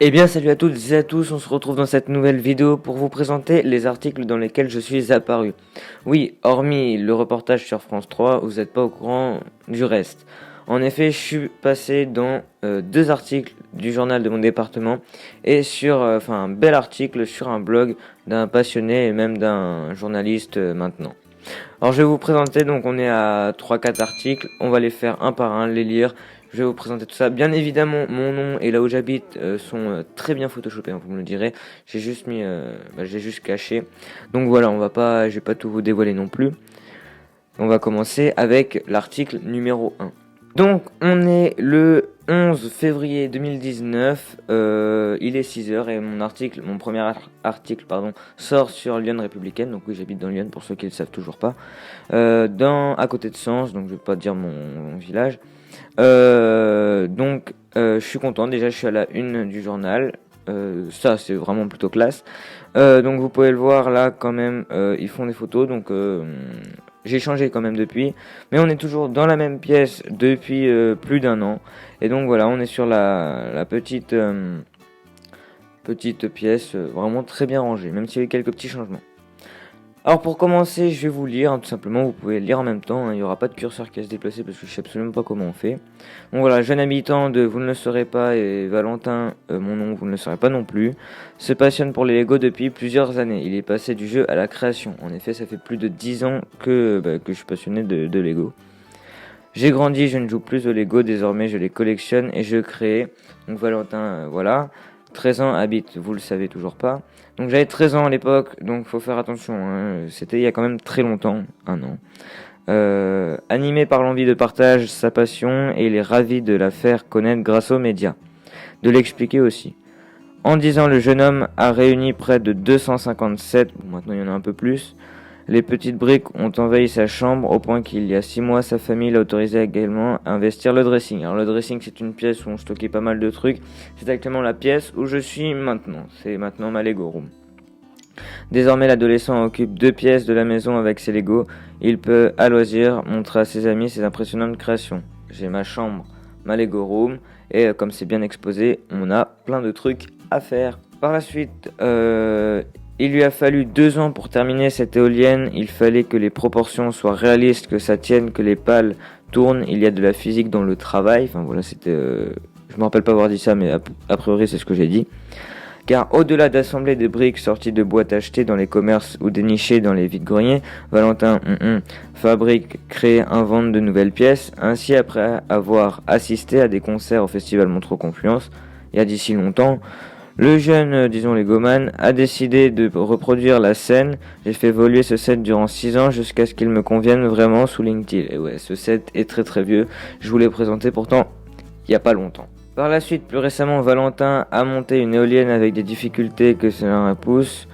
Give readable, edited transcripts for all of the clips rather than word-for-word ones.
Eh bien salut à toutes et à tous, on se retrouve dans cette nouvelle vidéo pour vous présenter les articles dans lesquels je suis apparu. Oui, hormis le reportage sur France 3, vous n'êtes pas au courant du reste. En effet, je suis passé dans deux articles du journal de mon département et sur un bel article sur un blog d'un passionné et même d'un journaliste maintenant. Alors je vais vous présenter, donc on est à 3-4 articles, on va les faire un par un, les lire. Je vais vous présenter tout ça. Bien évidemment, mon nom et là où j'habite sont très bien photoshopés, hein, vous me le direz. J'ai juste mis, j'ai juste caché. Donc voilà, je vais pas tout vous dévoiler non plus. On va commencer avec l'article numéro 1. Donc on est le 11 février 2019, il est 6h et mon premier article sort sur Lyon Républicaine, donc oui j'habite dans Lyon pour ceux qui ne le savent toujours pas, à côté de Sens, donc je vais pas dire mon village. Je suis content, déjà je suis à la une du journal, ça c'est vraiment plutôt classe. Donc vous pouvez le voir là quand même, ils font des photos, donc j'ai changé quand même depuis, mais on est toujours dans la même pièce depuis plus d'un an. Et donc voilà, on est sur la petite pièce vraiment très bien rangée, même s'il y a eu quelques petits changements. Alors pour commencer, je vais vous lire, tout simplement, vous pouvez lire en même temps, hein, il n'y aura pas de curseur qui va se déplacer parce que je sais absolument pas comment on fait. Donc voilà, jeune habitant de Vous ne le saurez pas et Valentin, mon nom, vous ne le saurez pas non plus, se passionne pour les Lego depuis plusieurs années. Il est passé du jeu à la création. En effet, ça fait plus de 10 ans que je suis passionné de Lego. J'ai grandi, je ne joue plus aux Lego, désormais je les collectionne et je crée. Donc Valentin, voilà. 13 ans, habite, vous le savez toujours pas. Donc j'avais 13 ans à l'époque, donc faut faire attention, hein. C'était il y a quand même très longtemps, un an. Animé par l'envie de partage, sa passion, et il est ravi de la faire connaître grâce aux médias. De l'expliquer aussi. En 10 ans, le jeune homme a réuni près de 257, maintenant il y en a un peu plus. Les petites briques ont envahi sa chambre au point qu'il y a 6 mois, sa famille l'a autorisé également à investir le dressing. Alors le dressing, c'est une pièce où on stockait pas mal de trucs. C'est actuellement la pièce où je suis maintenant. C'est maintenant ma Lego Room. Désormais, l'adolescent occupe 2 pièces de la maison avec ses Lego. Il peut, à loisir, montrer à ses amis ses impressionnantes créations. J'ai ma chambre, ma Lego Room, et comme c'est bien exposé, on a plein de trucs à faire. Par la suite, il lui a fallu 2 ans pour terminer cette éolienne. Il fallait que les proportions soient réalistes, que ça tienne, que les pales tournent. Il y a de la physique dans le travail. Enfin voilà, c'était... je me rappelle pas avoir dit ça, mais a priori c'est ce que j'ai dit. Car au-delà d'assembler des briques sorties de boîtes achetées dans les commerces ou dénichées dans les vides-greniers, Valentin fabrique, crée, invente de nouvelles pièces. Ainsi, après avoir assisté à des concerts au festival Montreux Confluence, il y a d'ici longtemps, le jeune, Legoman, a décidé de reproduire la scène. J'ai fait évoluer ce set durant 6 ans jusqu'à ce qu'il me convienne vraiment sous LinkedIn. Et ouais, ce set est très très vieux. Je vous l'ai présenté pourtant il n'y a pas longtemps. Par la suite, plus récemment, Valentin a monté une éolienne avec des difficultés que cela pousse.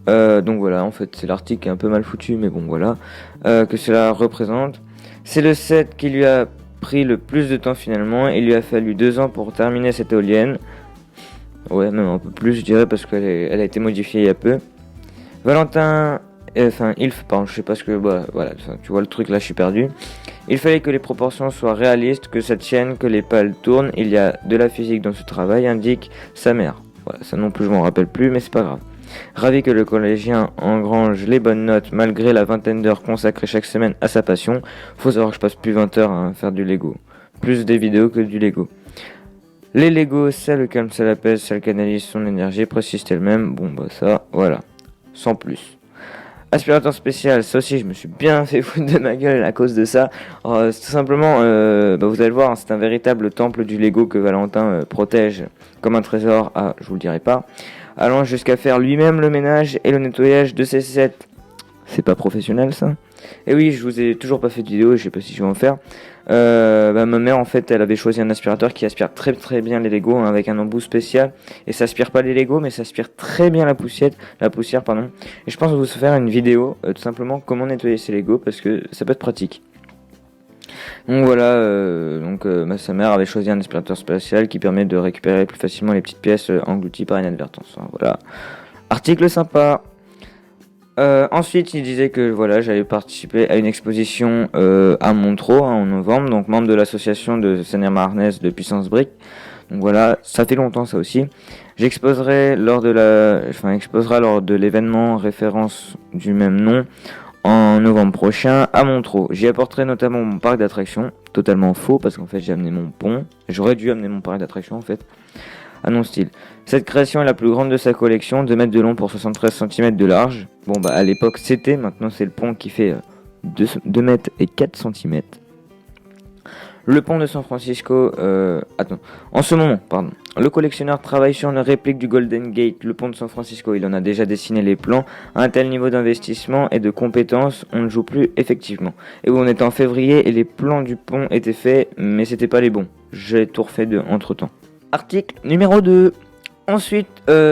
Donc voilà, en fait, c'est l'article qui est un peu mal foutu, mais bon voilà, que cela représente. C'est le set qui lui a pris le plus de temps finalement. Il lui a fallu 2 ans pour terminer cette éolienne. Ouais, même un peu plus, je dirais, parce qu'elle a été modifiée il y a peu. Valentin, je sais pas ce que, voilà, tu vois le truc là, je suis perdu. Il fallait que les proportions soient réalistes, que ça tienne, que les pales tournent. Il y a de la physique dans ce travail, indique sa mère. Voilà, ça non plus, je m'en rappelle plus, mais c'est pas grave. Ravi que le collégien engrange les bonnes notes malgré la vingtaine d'heures consacrées chaque semaine à sa passion. Faut savoir que je passe plus 20 heures à faire du Lego. Plus des vidéos que du Lego. Les Lego, ça le calme, ça l'apaise, ça le canalise son énergie, précise elle-même. Bon bah ça, voilà, sans plus. Aspirateur spécial, ça aussi je me suis bien fait foutre de ma gueule à cause de ça. Tout simplement, vous allez le voir, hein, c'est un véritable temple du Lego que Valentin protège comme un trésor, je vous le dirai pas, allant jusqu'à faire lui-même le ménage et le nettoyage de ses sets. C'est pas professionnel ça. Et oui, je vous ai toujours pas fait de vidéo, je sais pas si je vais en faire. Ma mère en fait, elle avait choisi un aspirateur qui aspire très très bien les Lego, hein, avec un embout spécial. Et ça aspire pas les Lego, mais ça aspire très bien la poussière, Et je pense vous faire une vidéo, tout simplement comment nettoyer ces Lego, parce que ça peut être pratique. Donc voilà, sa mère avait choisi un aspirateur spécial qui permet de récupérer plus facilement les petites pièces englouties par inadvertance. Hein, voilà, article sympa. Ensuite, il disait que voilà, j'allais participer à une exposition à Montreux en novembre, donc membre de l'association de Seine-et-Marne de Puissance Brique. Donc voilà, ça fait longtemps ça aussi. J'exposerai exposera lors de l'événement référence du même nom en novembre prochain à Montreux. J'y apporterai notamment mon parc d'attractions, totalement faux parce qu'en fait j'ai amené mon pont. J'aurais dû amener mon parc d'attractions en fait, à non style. Cette création est la plus grande de sa collection, 2 mètres de long pour 73 cm de large. Bon bah à l'époque c'était, maintenant c'est le pont qui fait 2 mètres et 4 cm. Le pont de San Francisco, en ce moment, le collectionneur travaille sur une réplique du Golden Gate, le pont de San Francisco. Il en a déjà dessiné les plans. À un tel niveau d'investissement et de compétence, on ne joue plus effectivement. Et où on était en février et les plans du pont étaient faits, mais c'était pas les bons. J'ai tout refait entre temps. Article numéro 2. Ensuite,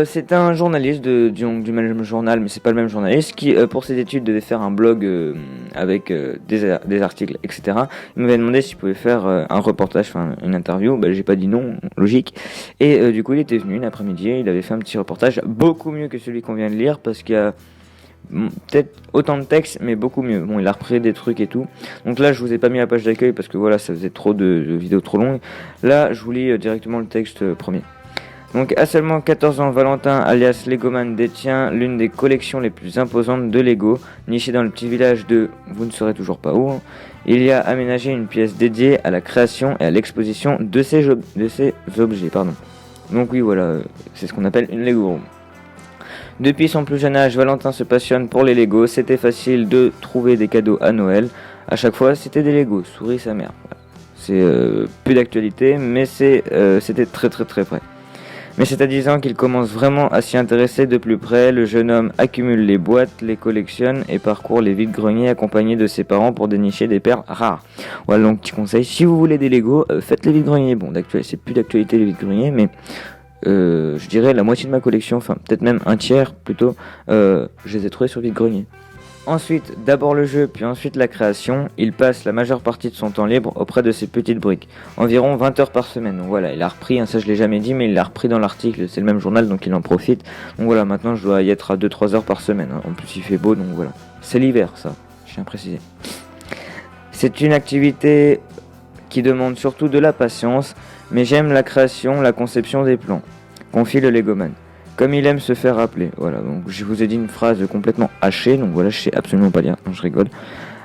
c'est un journaliste du même journal, mais c'est pas le même journaliste, qui, pour ses études, devait faire un blog avec des articles, etc. Il m'avait demandé s'il pouvait faire un reportage, une interview. Bah, j'ai pas dit non, logique. Et du coup, il était venu l'après-midi, il avait fait un petit reportage, beaucoup mieux que celui qu'on vient de lire, parce qu'il y a peut-être autant de texte, mais beaucoup mieux. Bon, il a repris des trucs et tout. Donc là, je vous ai pas mis la page d'accueil, parce que voilà, ça faisait trop de vidéos trop longues. Là, je vous lis directement le texte premier. Donc à seulement 14 ans, Valentin alias Legoman détient l'une des collections les plus imposantes de Lego, nichée dans le petit village de vous ne saurez toujours pas où. Il y a aménagé une pièce dédiée à la création et à l'exposition de ces objets. Donc oui voilà, c'est ce qu'on appelle une Lego Room. Depuis son plus jeune âge, Valentin se passionne pour les Lego. C'était facile de trouver des cadeaux à Noël. À chaque fois, c'était des Lego. Souris sa mère. Voilà. C'est plus d'actualité, mais c'était très très très vrai. Mais c'est à 10 ans qu'il commence vraiment à s'y intéresser de plus près. Le jeune homme accumule les boîtes, les collectionne et parcourt les vides-greniers accompagné de ses parents pour dénicher des perles rares. Voilà donc petit conseil, si vous voulez des Lego, faites les vides-greniers. Bon, c'est plus d'actualité les vides-greniers, mais je dirais la moitié de ma collection, enfin peut-être même un tiers plutôt, je les ai trouvés sur vide-grenier. Ensuite, d'abord le jeu, puis ensuite la création. Il passe la majeure partie de son temps libre auprès de ses petites briques. Environ 20 heures par semaine. Donc voilà, il a repris, ça je l'ai jamais dit, mais il l'a repris dans l'article. C'est le même journal, donc il en profite. Donc voilà, maintenant je dois y être à 2-3 heures par semaine. En plus il fait beau, donc voilà. C'est l'hiver, ça, je tiens à préciser. C'est une activité qui demande surtout de la patience, mais j'aime la création, la conception des plans. Confie le Legoman. Comme il aime se faire rappeler. Voilà, donc je vous ai dit une phrase complètement hachée, donc voilà, je sais absolument pas lire, non, je rigole.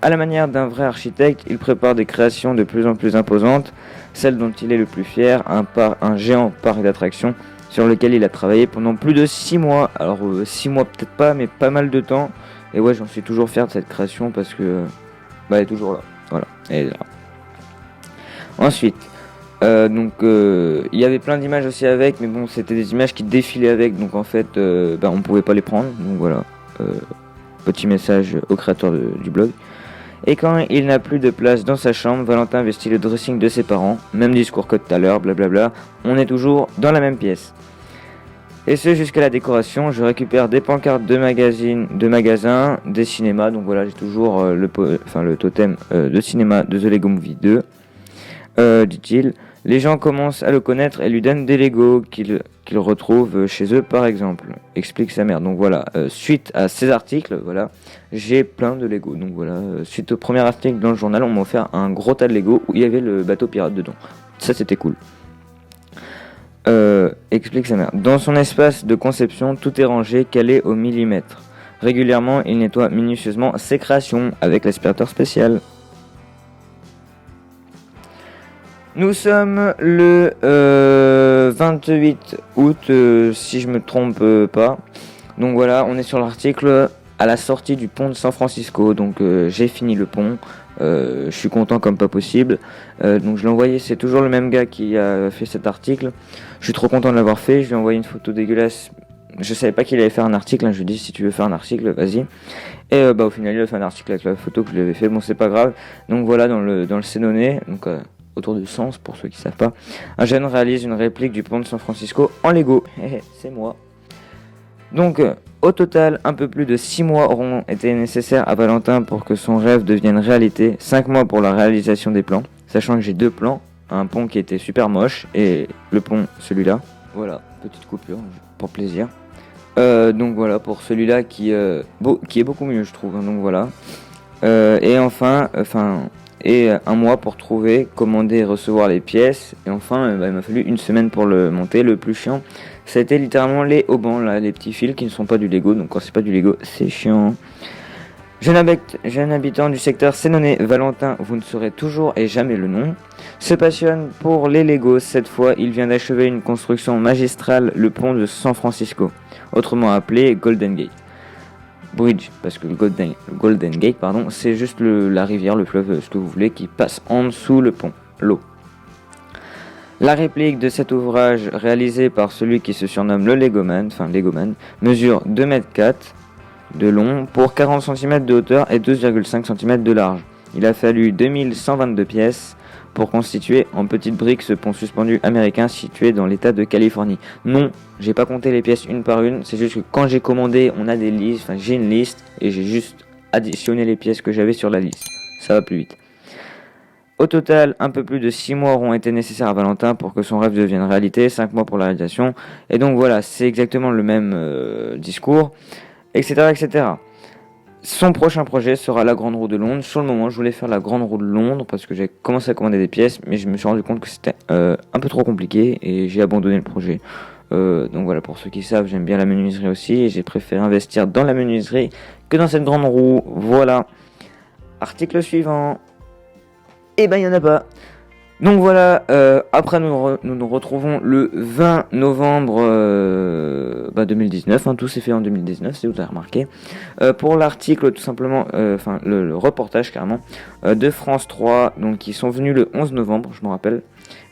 À la manière d'un vrai architecte, il prépare des créations de plus en plus imposantes, celle dont il est le plus fier, un géant parc d'attractions sur lequel il a travaillé pendant plus de 6 mois. Alors 6 mois peut-être pas, mais pas mal de temps. Et ouais, j'en suis toujours fier de cette création parce que elle est toujours là. Voilà, elle est là. Ensuite, il y avait plein d'images aussi avec, mais bon, c'était des images qui défilaient avec, donc en fait, on pouvait pas les prendre. Donc voilà, petit message au créateur du blog. Et quand il n'a plus de place dans sa chambre, Valentin investit le dressing de ses parents. Même discours que tout à l'heure, blablabla. On est toujours dans la même pièce. Et ce jusqu'à la décoration. Je récupère des pancartes de magasins, des cinémas. Donc voilà, j'ai toujours le totem de cinéma de The Lego Movie 2. Dit-il. Les gens commencent à le connaître et lui donnent des Lego qu'ils retrouvent chez eux par exemple. Explique sa mère. Donc voilà, suite à ces articles, voilà, j'ai plein de Lego. Donc voilà, suite au premier article dans le journal, on m'a offert un gros tas de Lego où il y avait le bateau pirate dedans. Ça c'était cool. Explique sa mère. Dans son espace de conception, tout est rangé, calé au millimètre. Régulièrement, il nettoie minutieusement ses créations avec l'aspirateur spécial. Nous sommes le 28 août, si je me trompe pas. Donc voilà, on est sur l'article à la sortie du pont de San Francisco. Donc j'ai fini le pont. Je suis content comme pas possible. Donc je l'ai envoyé, c'est toujours le même gars qui a fait cet article. Je suis trop content de l'avoir fait. Je lui ai envoyé une photo dégueulasse. Je savais pas qu'il allait faire un article. Je lui ai dit si tu veux faire un article, vas-y. Et au final, il a fait un article avec la photo que je lui avais fait. Bon, c'est pas grave. Donc voilà, dans le Sénonais. Donc autour de Sens, pour ceux qui savent pas. Un jeune réalise une réplique du pont de San Francisco en Lego. C'est moi. Donc, au total, un peu plus de 6 mois auront été nécessaires à Valentin pour que son rêve devienne réalité. 5 mois pour la réalisation des plans, sachant que j'ai 2 plans. Un pont qui était super moche et le pont, celui-là. Voilà, petite coupure, pour plaisir. Donc voilà, pour celui-là qui est beaucoup mieux, je trouve. Donc voilà. Et enfin... et un mois pour trouver, commander et recevoir les pièces. Et enfin, il m'a fallu une semaine pour le monter. Le plus chiant, ça a été littéralement les haubans, là, les petits fils qui ne sont pas du Lego. Donc quand c'est pas du Lego, c'est chiant. Jeune habitant du secteur Sénonais, Valentin, vous ne saurez toujours et jamais le nom, se passionne pour les Legos. Cette fois, il vient d'achever une construction magistrale, le pont de San Francisco, autrement appelé Golden Gate Bridge, parce que le Golden Gate, c'est juste la rivière, le fleuve, ce que vous voulez, qui passe en dessous le pont, l'eau. La réplique de cet ouvrage, réalisé par celui qui se surnomme le Legoman, mesure 2,4 m de long pour 40 cm de hauteur et 12,5 cm de large. Il a fallu 2122 pièces pour constituer en petites briques ce pont suspendu américain situé dans l'état de Californie. Non, j'ai pas compté les pièces une par une, c'est juste que quand j'ai commandé, on a des listes, j'ai une liste et j'ai juste additionné les pièces que j'avais sur la liste. Ça va plus vite. Au total, un peu plus de 6 mois auront été nécessaires à Valentin pour que son rêve devienne réalité, 5 mois pour la réalisation. Et donc voilà, c'est exactement le même discours, etc., etc. Son prochain projet sera la Grande Roue de Londres. Sur le moment, je voulais faire la Grande Roue de Londres parce que j'ai commencé à commander des pièces, mais je me suis rendu compte que c'était un peu trop compliqué et j'ai abandonné le projet. Donc voilà, pour ceux qui savent, j'aime bien la menuiserie aussi et j'ai préféré investir dans la menuiserie que dans cette grande roue. Voilà. Article suivant. Eh ben, il n'y en a pas. Donc voilà, après nous retrouvons le 20 novembre 2019, tout s'est fait en 2019, si vous avez remarqué, pour l'article tout simplement, le reportage carrément, de France 3, donc ils sont venus le 11 novembre, je me rappelle,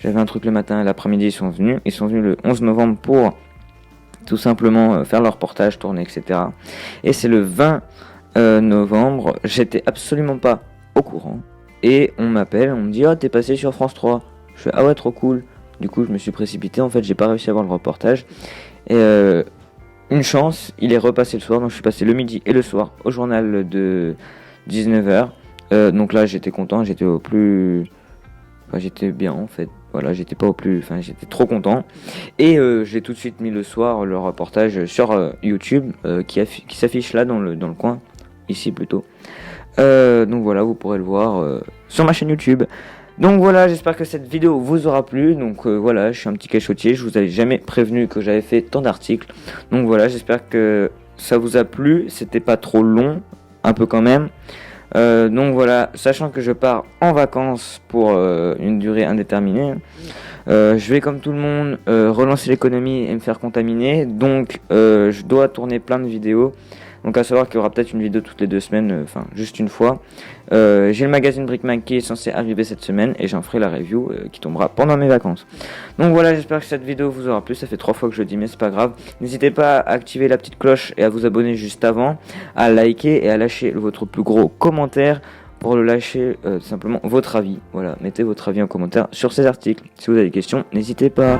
j'avais un truc le matin et l'après-midi, ils sont venus le 11 novembre pour tout simplement faire leur reportage, tourner, etc. Et c'est le 20 novembre, j'étais absolument pas au courant. Et on m'appelle, on me dit « Ah, t'es passé sur France 3 ». Je fais « Ah ouais, trop cool ». Du coup, je me suis précipité. En fait, j'ai pas réussi à voir le reportage. Et une chance, il est repassé le soir. Donc, je suis passé le midi et le soir au journal de 19h. Donc là, j'étais content. J'étais au plus... Enfin, j'étais bien, en fait. Voilà, j'étais pas au plus... Enfin, j'étais trop content. Et j'ai tout de suite mis le soir le reportage sur YouTube qui s'affiche là dans le coin. Ici, plutôt. Donc voilà, vous pourrez le voir sur ma chaîne YouTube. Donc voilà, j'espère que cette vidéo vous aura plu. Donc voilà, je suis un petit cachotier, je vous avais jamais prévenu que j'avais fait tant d'articles. Donc voilà, j'espère que ça vous a plu, c'était pas trop long, un peu quand même. Donc voilà, sachant que je pars en vacances pour une durée indéterminée, je vais comme tout le monde relancer l'économie et me faire contaminer. Donc je dois tourner plein de vidéos. Donc à savoir qu'il y aura peut-être une vidéo toutes les 2 semaines, juste une fois. J'ai le magazine Brickman qui est censé arriver cette semaine et j'en ferai la review qui tombera pendant mes vacances. Donc voilà, j'espère que cette vidéo vous aura plu, ça fait 3 fois que je le dis mais c'est pas grave. N'hésitez pas à activer la petite cloche et à vous abonner juste avant, à liker et à lâcher votre plus gros commentaire pour le lâcher simplement votre avis. Voilà, mettez votre avis en commentaire sur ces articles. Si vous avez des questions, n'hésitez pas.